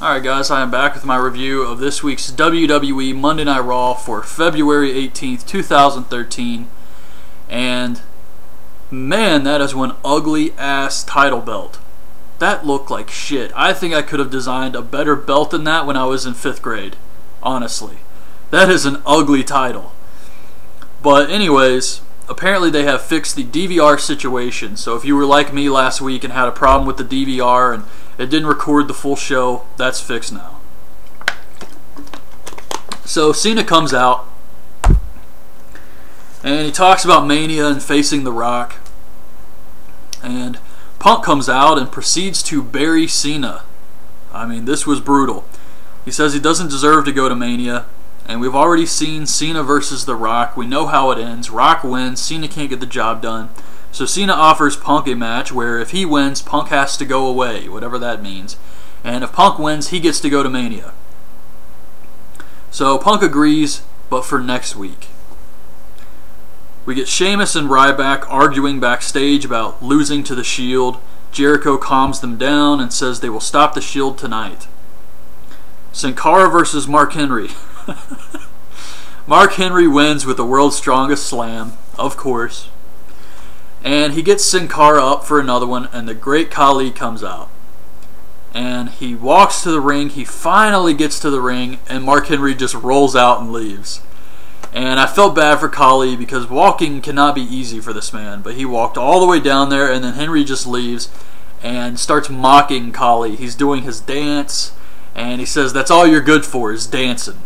Alright guys, I am back with my review of this week's WWE Monday Night Raw for February 18th, 2013. And man, that is one ugly ass title belt. That looked like shit. I think I could have designed a better belt than that when I was in 5th grade. Honestly. That is an ugly title. But anyways, apparently they have fixed the DVR situation. So if you were like me last week and had a problem with the DVR and it didn't record the full show, that's fixed now. So Cena comes out and he talks about Mania and facing The Rock. And Punk comes out and proceeds to bury Cena. I mean, this was brutal. He says he doesn't deserve to go to Mania. And we've already seen Cena versus The Rock. We know how it ends. Rock wins. Cena can't get the job done. So Cena offers Punk a match where if he wins, Punk has to go away, whatever that means. And if Punk wins, he gets to go to Mania. So Punk agrees, but for next week. We get Sheamus and Ryback arguing backstage about losing to the Shield. Jericho calms them down and says they will stop the Shield tonight. Sin Cara versus Mark Henry. Mark Henry wins with the world's strongest slam, of course. And he gets Sin Cara up for another one, and the Great Khali comes out. And he walks to the ring, he finally gets to the ring, and Mark Henry just rolls out and leaves. And I felt bad for Khali because walking cannot be easy for this man, but he walked all the way down there, and then Henry just leaves and starts mocking Khali. He's doing his dance, and he says that's all you're good for is dancing.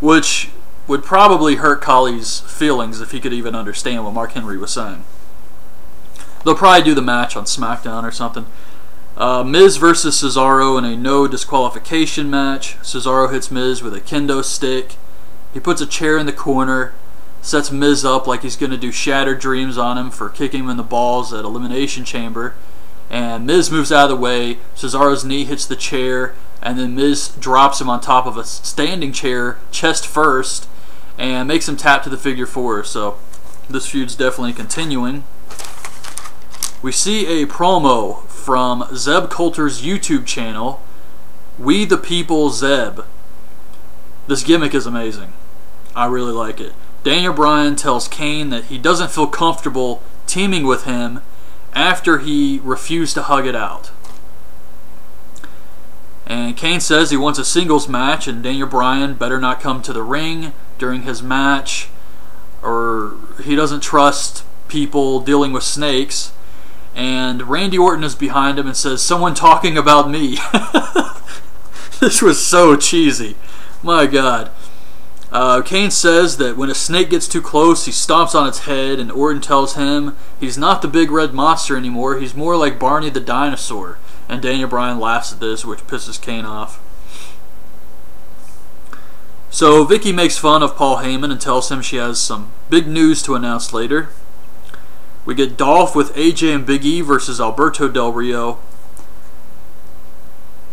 Which would probably hurt Khali's feelings if he could even understand what Mark Henry was saying. They'll probably do the match on SmackDown or something. Miz versus Cesaro in a no disqualification match. Cesaro hits Miz with a kendo stick. He puts a chair in the corner, sets Miz up like he's going to do Shattered Dreams on him for kicking him in the balls at Elimination Chamber. And Miz moves out of the way. Cesaro's knee hits the chair, and then Miz drops him on top of a standing chair, chest first, and makes him tap to the figure 4. So this feud's definitely continuing. We see a promo from Zeb Coulter's YouTube channel, We the People Zeb. This gimmick is amazing. I really like it. Daniel Bryan tells Kane that he doesn't feel comfortable teaming with him after he refused to hug it out. And Kane says he wants a singles match, and Daniel Bryan better not come to the ring during his match, or he doesn't trust people dealing with snakes. And Randy Orton is behind him and says, "Someone talking about me." This was so cheesy. My God. Kane says that when a snake gets too close, he stomps on its head, and Orton tells him he's not the big red monster anymore, he's more like Barney the dinosaur. And Daniel Bryan laughs at this, which pisses Kane off. So Vicky makes fun of Paul Heyman and tells him she has some big news to announce later. We get Dolph with AJ and Big E versus Alberto Del Rio.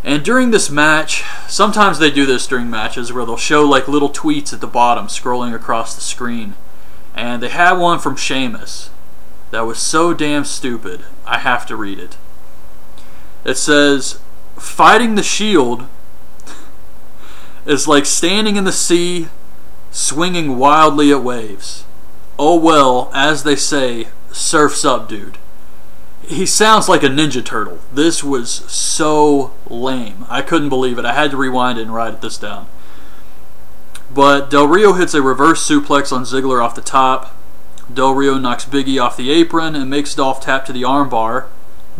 And during this match, sometimes they do this during matches where they'll show like little tweets at the bottom scrolling across the screen. And they had one from Sheamus that was so damn stupid, I have to read it. It says, "Fighting the Shield is like standing in the sea, swinging wildly at waves. Oh well, as they say, surf's up, dude." He sounds like a Ninja Turtle. This was so lame. I couldn't believe it. I had to rewind it and write this down. But Del Rio hits a reverse suplex on Ziggler off the top. Del Rio knocks Big E off the apron and makes Dolph tap to the armbar.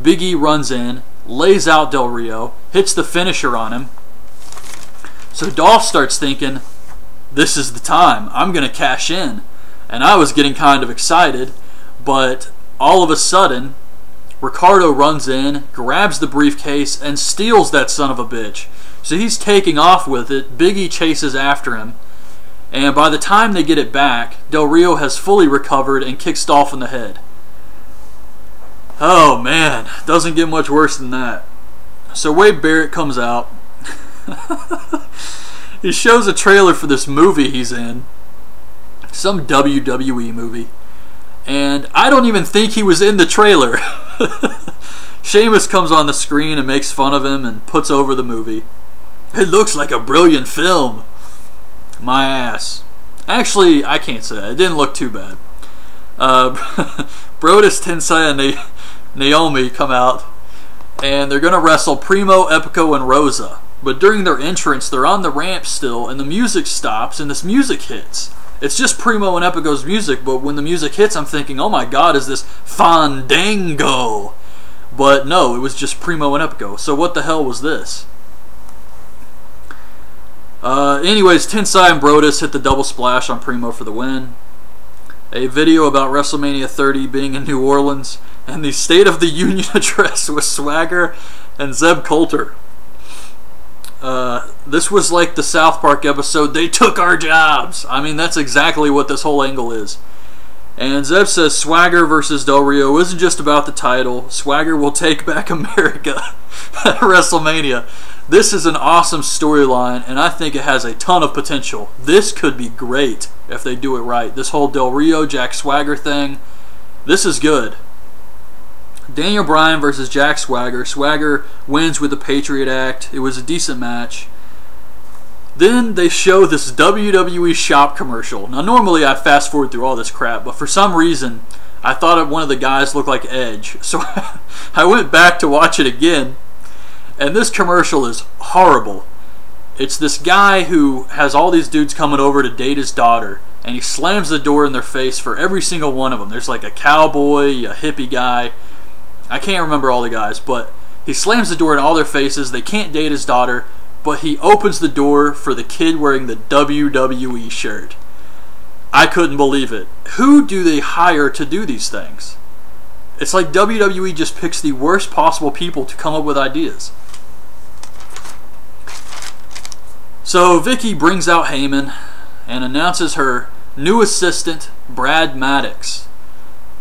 Big E runs in, lays out Del Rio, hits the finisher on him. So Dolph starts thinking, this is the time. I'm going to cash in. And I was getting kind of excited, but all of a sudden, Ricardo runs in, grabs the briefcase, and steals that son of a bitch. So he's taking off with it. Big E chases after him. And by the time they get it back, Del Rio has fully recovered and kicks Dolph in the head. Oh man, doesn't get much worse than that. So Wade Barrett comes out. He shows a trailer for this movie he's in. Some WWE movie. And I don't even think he was in the trailer. Sheamus comes on the screen and makes fun of him and puts over the movie. It looks like a brilliant film. My ass. Actually, I can't say that. It didn't look too bad. Brodus, Tensai, and Naomi come out, and they're going to wrestle Primo, Epico, and Rosa. But during their entrance, they're on the ramp still, and the music stops, and this music hits. It's just Primo and Epico's music, but when the music hits, I'm thinking, oh my god, is this Fandango? But no, it was just Primo and Epico. So what the hell was this? Anyways, Tensai and Brodus hit the double splash on Primo for the win. A video about WrestleMania 30 being in New Orleans, and the State of the Union address with Swagger and Zeb Coulter. This was like the South Park episode, "They took our jobs." I mean, that's exactly what this whole angle is. And Zeb says Swagger versus Del Rio isn't just about the title. Swagger will take back America at WrestleMania. This is an awesome storyline, and I think it has a ton of potential. This could be great if they do it right. This whole Del Rio, Jack Swagger thing, this is good. Daniel Bryan versus Jack Swagger. Swagger wins with the Patriot Act. It was a decent match. Then they show this WWE shop commercial. Now normally I fast forward through all this crap, but for some reason I thought one of the guys looked like Edge. So I went back to watch it again, and this commercial is horrible. It's this guy who has all these dudes coming over to date his daughter, and he slams the door in their face for every single one of them. There's like a cowboy, a hippie guy. I can't remember all the guys, but he slams the door in all their faces. They can't date his daughter, but he opens the door for the kid wearing the WWE shirt. I couldn't believe it. Who do they hire to do these things? It's like WWE just picks the worst possible people to come up with ideas. So Vicky brings out Heyman and announces her new assistant, Brad Maddox.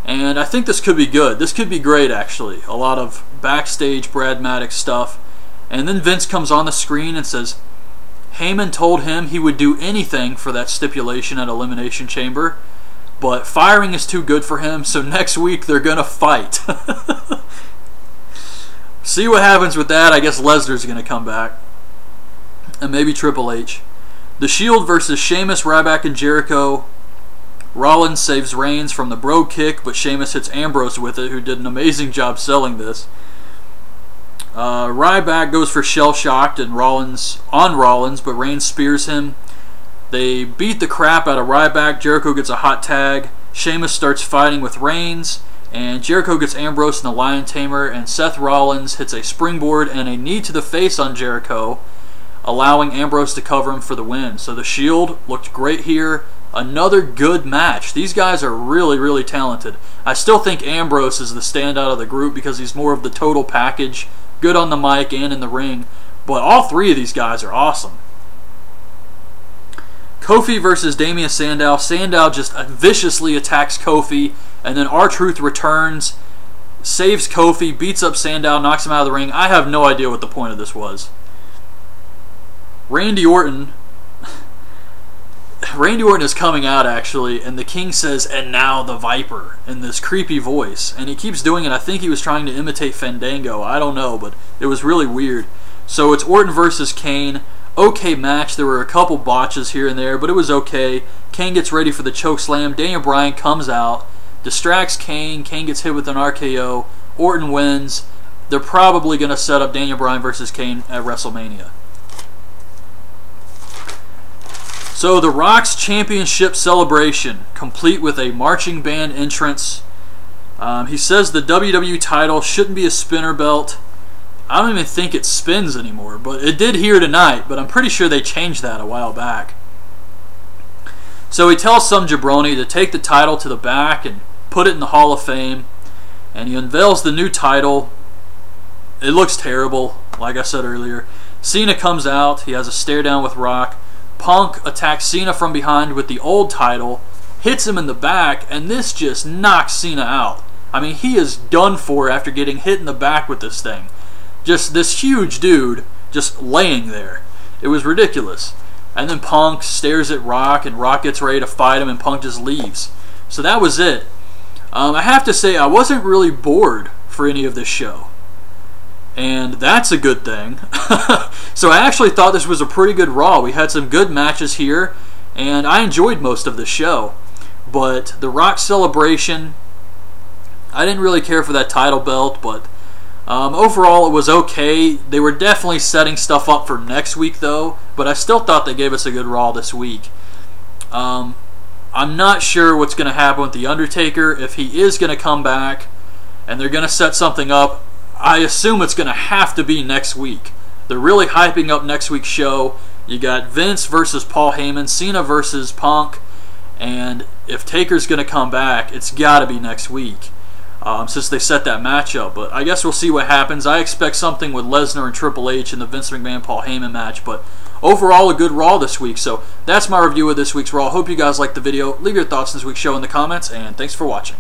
And I think this could be good. This could be great, actually. A lot of backstage Brad Maddox stuff. And then Vince comes on the screen and says, Heyman told him he would do anything for that stipulation at Elimination Chamber, but firing is too good for him, so next week they're going to fight. See what happens with that. I guess Lesnar's going to come back. And maybe Triple H. The Shield versus Sheamus, Ryback, and Jericho. Rollins saves Reigns from the Bro Kick, but Sheamus hits Ambrose with it, who did an amazing job selling this. Ryback goes for Shell Shocked and Rollins, but Reigns spears him. They beat the crap out of Ryback. Jericho gets a hot tag. Sheamus starts fighting with Reigns, and Jericho gets Ambrose in the Lion Tamer, and Seth Rollins hits a springboard and a knee to the face on Jericho, allowing Ambrose to cover him for the win. So the Shield looked great here. Another good match. These guys are really, really talented. I still think Ambrose is the standout of the group because he's more of the total package, good on the mic and in the ring. But all three of these guys are awesome. Kofi versus Damian Sandow. Sandow just viciously attacks Kofi, and then R-Truth returns, saves Kofi, beats up Sandow, knocks him out of the ring. I have no idea what the point of this was. Randy Orton is coming out, actually, and the King says, "And now the Viper," in this creepy voice. And he keeps doing it. I think he was trying to imitate Fandango. I don't know, but it was really weird. So it's Orton versus Kane. Okay match. There were a couple botches here and there, but it was okay. Kane gets ready for the chokeslam. Daniel Bryan comes out, distracts Kane. Kane gets hit with an RKO. Orton wins. They're probably going to set up Daniel Bryan versus Kane at WrestleMania. So The Rock's championship celebration, complete with a marching band entrance. He says the WWE title shouldn't be a spinner belt. I don't even think it spins anymore, but it did here tonight, but I'm pretty sure they changed that a while back. So he tells some jabroni to take the title to the back and put it in the Hall of Fame, and he unveils the new title. It looks terrible, like I said earlier. Cena comes out. He has a stare down with Rock. Punk attacks Cena from behind with the old title, hits him in the back, and this just knocks Cena out. I mean, he is done for after getting hit in the back with this thing. Just this huge dude just laying there. It was ridiculous. And then Punk stares at Rock, and Rock gets ready to fight him, and Punk just leaves. So that was it. I have to say, I wasn't really bored for any of this show. and that's a good thing. So I actually thought this was a pretty good Raw. We had some good matches here, and I enjoyed most of the show. But the Rock celebration, I didn't really care for that title belt, but overall it was okay. They were definitely setting stuff up for next week though, but I still thought they gave us a good Raw this week. I'm not sure what's going to happen with The Undertaker, if he is going to come back and they're going to set something up. I assume it's going to have to be next week. They're really hyping up next week's show. You got Vince versus Paul Heyman, Cena versus Punk, and if Taker's going to come back, it's got to be next week, since they set that match up. But I guess we'll see what happens. I expect something with Lesnar and Triple H in the Vince McMahon-Paul Heyman match, but overall a good Raw this week. So that's my review of this week's Raw. Hope you guys liked the video. Leave your thoughts on this week's show in the comments, and thanks for watching.